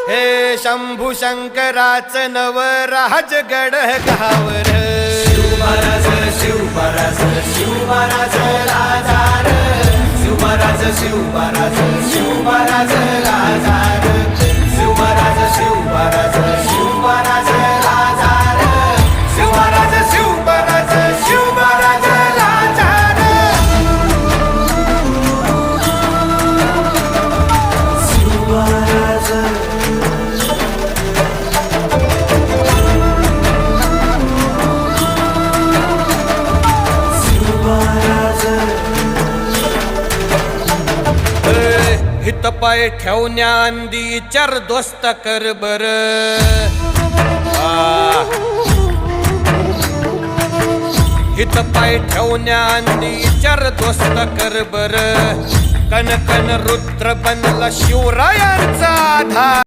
हे शंभू शंकराचं नवराज गड गावर शिवमहाराज शिवमहाराज शिवमहाराज राजार शिवमहाराज शिवमहाराज शिवमहाराज राजार शिवमहाराज शिवमहाराज शिवमहाराज राजार शिवमहाराज शिवमहाराज शिवमहाराज राजार शिवमहाराज हित पाय ठेवण्या अंदी चार दोस्त कर बर हित पाय ठेवण्या अंदी चार दोस्त कर बर कन कन रुद्र बनला शिवरायांचा आधार